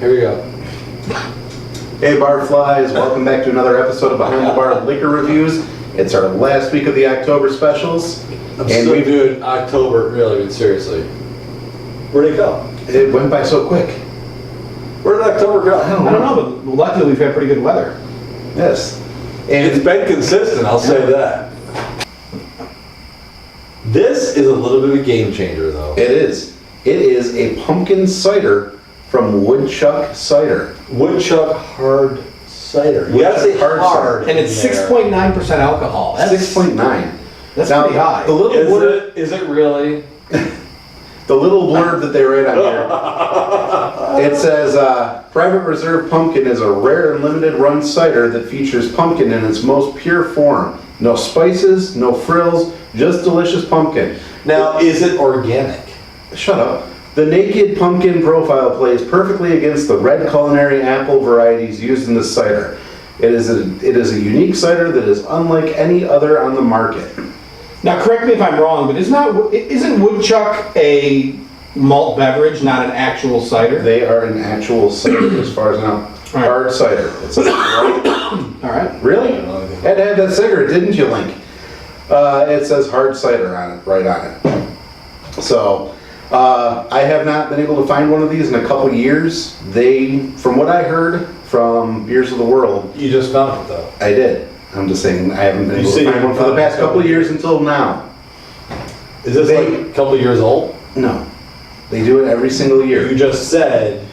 Here we go. Hey Barflies, welcome back to another episode of Behind the Bar Liquor Reviews. It's our last week of the October specials. We're doing October, really, but seriously. Where'd it go? It went by so quick. Where did October go? I don't know, but luckily we've had pretty good weather. Yes. It's And been consistent, I'll say that. This is a little bit of a game changer, though. it is. It is a pumpkin cider from Woodchuck Cider. Woodchuck Hard Cider. You gotta say Hard hard. And it's in there. 6.9% alcohol. That's 6.9. That's Now, pretty high. The little blurb, Is it really? the little blurb that they write on here, it says, Private Reserve Pumpkin is a rare and limited run cider that features pumpkin in its most pure form. No spices, no frills, just delicious pumpkin. Now, is it organic? Shut up. The naked pumpkin profile plays perfectly against the red culinary apple varieties used in this cider. It is a unique cider that is unlike any other on the market. Now, correct me if I'm wrong, but isn't Woodchuck a malt beverage, not an actual cider? They are an actual cider as far as I know. Hard cider. It says, right? All right. Really? Had to have that cigarette, didn't you, Link? It says hard cider on it, right on it. So, I have not been able to find one of these in a couple years. From what I heard from Beers of the World, You just found it, though. I did. I'm just saying I haven't been You able see, to find one for the you past found couple it. years until now. Is this like a couple years old? No. They do it every single You year. just said.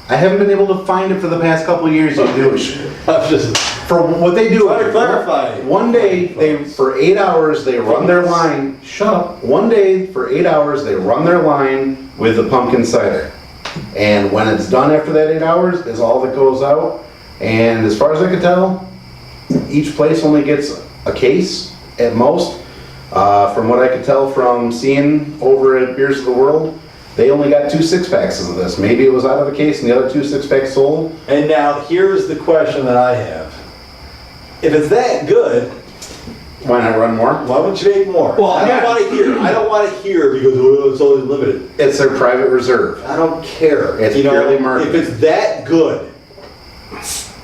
I haven't been able to find it for the past couple years, you douche. I'm just. For what they do, Try to clarify. one day, for 8 hours, they run their line. Shut up. One day, for 8 hours, they run their line with the pumpkin cider. And when it's done after that 8 hours, is all that goes out. And as far as I can tell, each place only gets a case at most. From what I could tell from seeing over at Beers of the World, they only got 2 6-packs of this. Maybe it was out of the case and the other 2 6-packs sold. And now here's the question that I have. If it's that good, Why not run more? why wouldn't you make more? Well, I yeah. don't want to hear because oh, it's only limited. It's their private reserve. I don't care. It's purely marketing. If it's that good,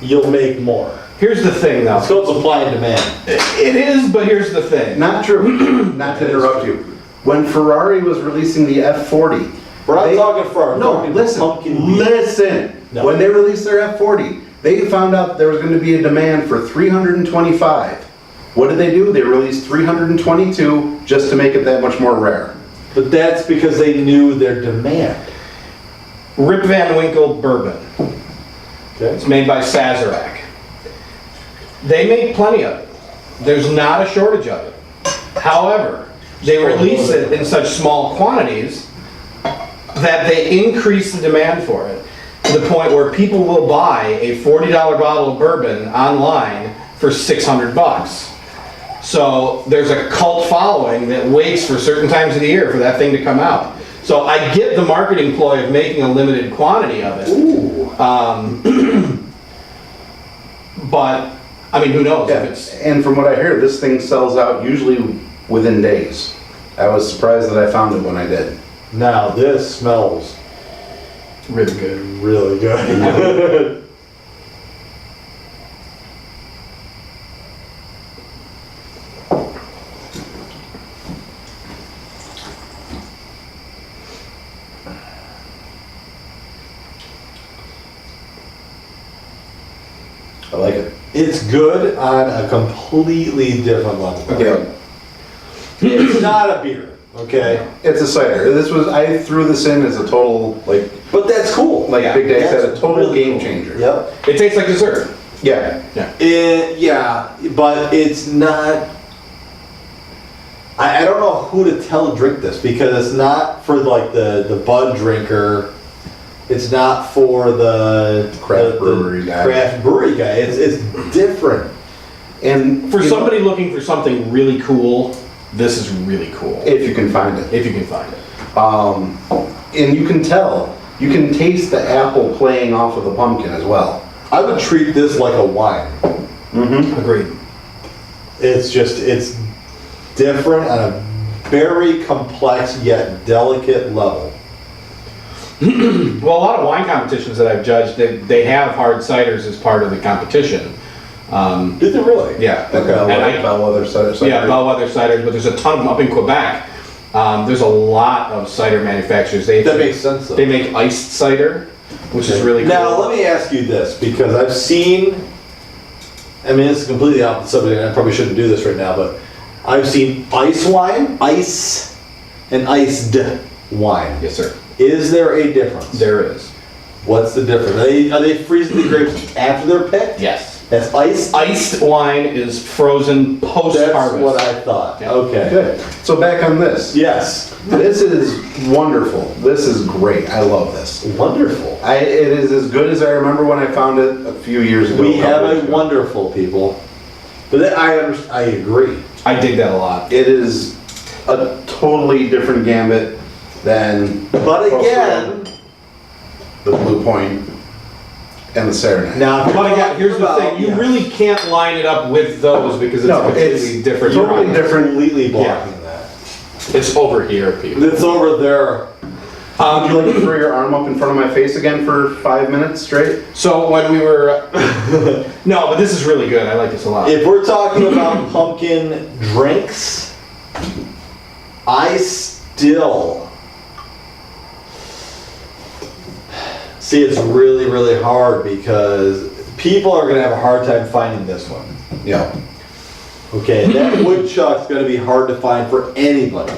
you'll make more. Here's the thing, though. So it's supply and demand. It is, but here's the thing. Not true. Not to interrupt you. When Ferrari was releasing the F40, We're not talking for our no, pumpkin- listen, pumpkin beer. listen. No. When they released their F40, they found out there was going to be a demand for 325. What did they do? They released 322 just to make it that much more rare. But that's because they knew their demand. Rip Van Winkle bourbon. Okay. It's made by Sazerac. They make plenty of it. There's not a shortage of it. However, they release it in such small quantities that they increase the demand for it to the point where people will buy a $40 bottle of bourbon online for $600. So there's a cult following that waits for certain times of the year for that thing to come out. So I get the marketing ploy of making a limited quantity of it. Ooh. But, I mean, who knows Yeah. if it's... And from what I hear, this thing sells out usually within days. I was surprised that I found it when I did. Now this smells really good. really good. I like it. It's good on a completely different level. Okay. It's not a beer, okay? It's a cider. I threw this in as a total, But that's cool. Big Day said, a That's total really game cool. changer. Yep. It tastes like dessert. Yeah. Yeah, but it's not. I don't know who to tell to drink this because it's not for like the bud drinker. It's not for the Craft brewery guy. Craft brewery guy. It's different. And For you know, somebody looking for something really cool, this is really cool. if you can find it. If you can find it. And you can tell, you can taste the apple playing off of the pumpkin as well. I would treat this like a wine. Mm-hmm. Agreed. It's different on a very complex yet delicate level. Well, a lot of wine competitions that I've judged, they have hard ciders as part of the competition. Did they really? Yeah. Like Bellwether cider. Yeah, Bellwether ciders, but there's a ton of them up in Quebec. There's a lot of cider manufacturers. That makes sense though. They make iced cider, which is really cool. Now, let me ask you this, because I've seen, I mean, it's completely off the subject, and I probably shouldn't do this right now, but I've seen ice wine, ice, and iced wine. Yes, sir. Is there a difference? There is. What's the difference? Are they freezing the grapes after they're picked? Yes. That's iced? Iced wine is frozen post-harvest. That's what I thought. Yeah. Okay. Good. So back on this. Yes. This is wonderful. This is great. I love this. Wonderful. It is as good as I remember when I found it a few years ago. We have a wonderful, people. But I agree. I dig that a lot. It is a totally different gambit than. But again, the Blue Point and the Serenade. now, But again, here's the thing, you really can't line it up with those because it's No, completely different. totally different. completely blocking that. It's over here, people. It's over there. Would you like to throw your arm up in front of my face again for 5 minutes straight? So when we were, no, but this is really good. I like this a lot. If we're talking about pumpkin drinks, I still see it's really, really hard because people are going to have a hard time finding this one. Yeah. Okay, that woodchuck's going to be hard to find for anybody.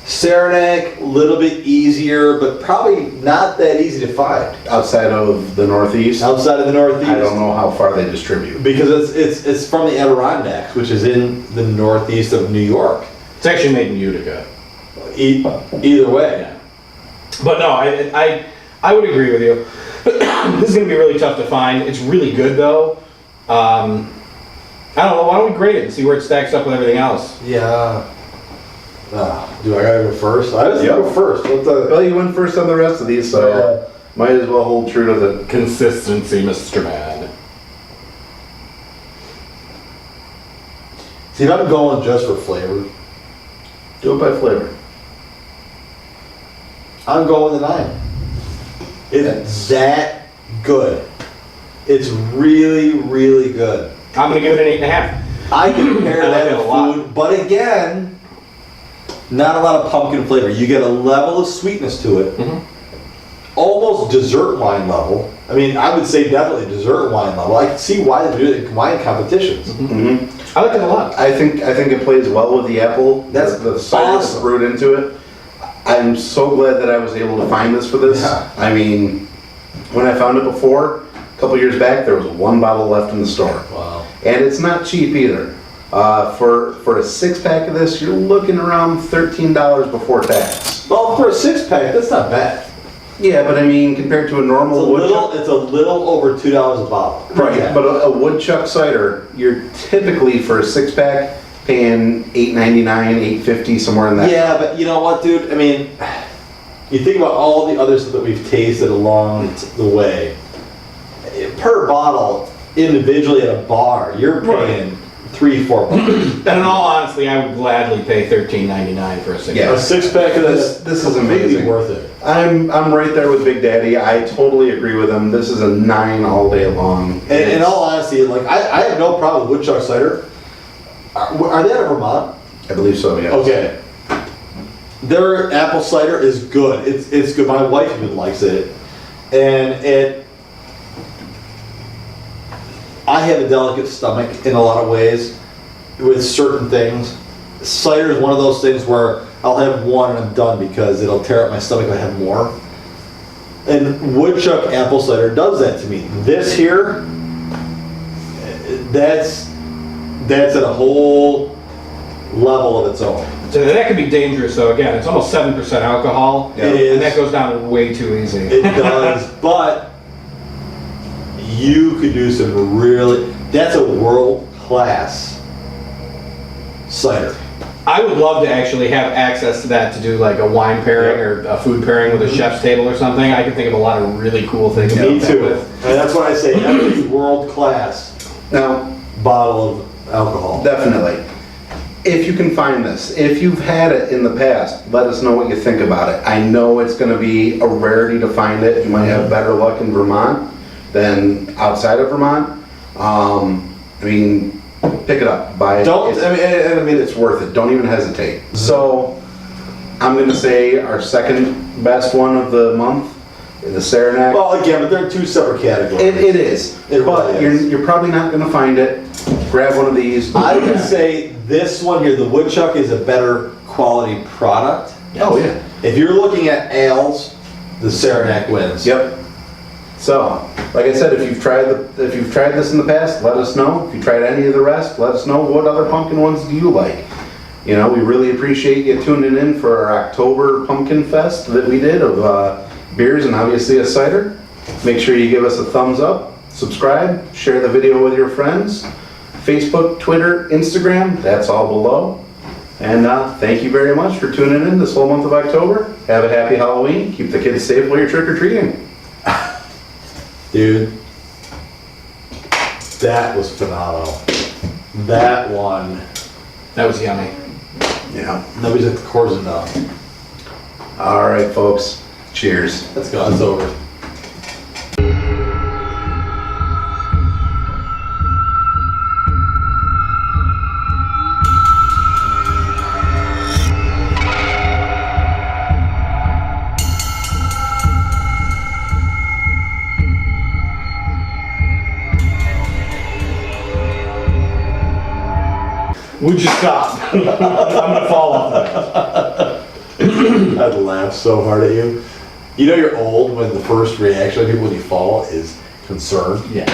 Saranac, a little bit easier, but probably not that easy to find Outside of the Northeast, outside of the Northeast. I don't know how far they distribute. Because it's from the Adirondacks, which is in the Northeast of New York. It's actually made in Utica. Either way. Yeah. But no, I would agree with you. This is going to be really tough to find. It's really good though. I don't know, why don't we grade it and see where it stacks up with everything else? Yeah. Do I gotta go first? I was gonna go first. Well, you went first on the rest of these, so might as well hold true to the. Consistency, Mr. Man. See, if I'm going just for flavor, Do it by flavor. I'm going with a 9. It's that good. It's really, really good. I'm going to give it an 8.5. I compare I like that it to a lot. food, but again, not a lot of pumpkin flavor. You get a level of sweetness to it. Almost dessert wine level. I mean, I would say definitely dessert wine level. I can see why they do it in wine competitions. Mm-hmm. I like it a lot. I think it plays well with the apple. That's the cider that's awesome. brewed into it. I'm so glad that I was able to find this for this. Yeah. I mean, when I found it before, a couple years back, there was 1 bottle left in the store. Wow. And it's not cheap either. For a 6-pack of this, you're looking around $13 before tax. Well, for a 6-pack, that's not bad. Yeah, but I mean, compared to a normal woodchuck, It's a little over $2 a bottle. right? Yeah. But a woodchuck cider, you're typically for a 6-pack paying $8.99, $8.50, somewhere in that. Yeah, but you know what, dude? I mean, you think about all the other stuff that we've tasted along the way. Per bottle, individually at a bar, you're paying $3-4. And in all honesty, I would gladly pay $13.99 for a 6-pack. Yeah. A 6-pack of This is amazing. Worth it. I'm right there with Big Daddy. I totally agree with him. This is a 9 all day long. And in all honesty, like I have no problem with Woodchuck cider. Are they out of Vermont? I believe so, yes. Okay. Their apple cider is good. It's good. My wife even likes it, and I have a delicate stomach in a lot of ways with certain things. Cider is one of those things where I'll have one and I'm done because it'll tear up my stomach if I have more. And Woodchuck apple cider does that to me. This here, that's at a whole level of its own. So that could be dangerous though. Again, it's almost 7% alcohol. It is. And that goes down way too easy. It does, but you could do some that's a world-class cider. I would love to actually have access to that to do like a wine pairing or a food pairing with a chef's table or something. I can think of a lot of really cool things to Me do that too. with. And that's what I say, every world-class Now, bottle of alcohol. definitely. if you can find this, if you've had it in the past, let us know what you think about it. I know it's gonna be a rarity to find it. You might have better luck in Vermont than outside of Vermont. I mean, pick it up, buy it. I mean, it's worth it. Don't even hesitate. So, I'm gonna say our second best one of the month, the Saranac. Well, again, but they're two separate categories. It is, It but really is. you're probably not gonna find it. Grab one of these. I would say this one here, the Woodchuck, is a better quality product. Oh, yeah. If you're looking at ales, the Saranac wins. Yep. So, like I said, if you've tried this in the past, let us know. If you tried any of the rest, let us know what other pumpkin ones do you like. You know, we really appreciate you tuning in for our October Pumpkin Fest that we did of beers and obviously a cider. Make sure you give us a thumbs up, subscribe, share the video with your friends. Facebook, Twitter, Instagram, that's all below. And thank you very much for tuning in this whole month of October. Have a happy Halloween. Keep the kids safe while you're trick-or-treating. Dude, that was phenomenal. That one, That was yummy. Yeah. nobody's at the course enough. All right, folks. Cheers. Let's go, it's over. Would you stop? I'm gonna fall off that. I'd laugh so hard at you. You know you're old when the first reaction of people when you fall is concern. Yeah.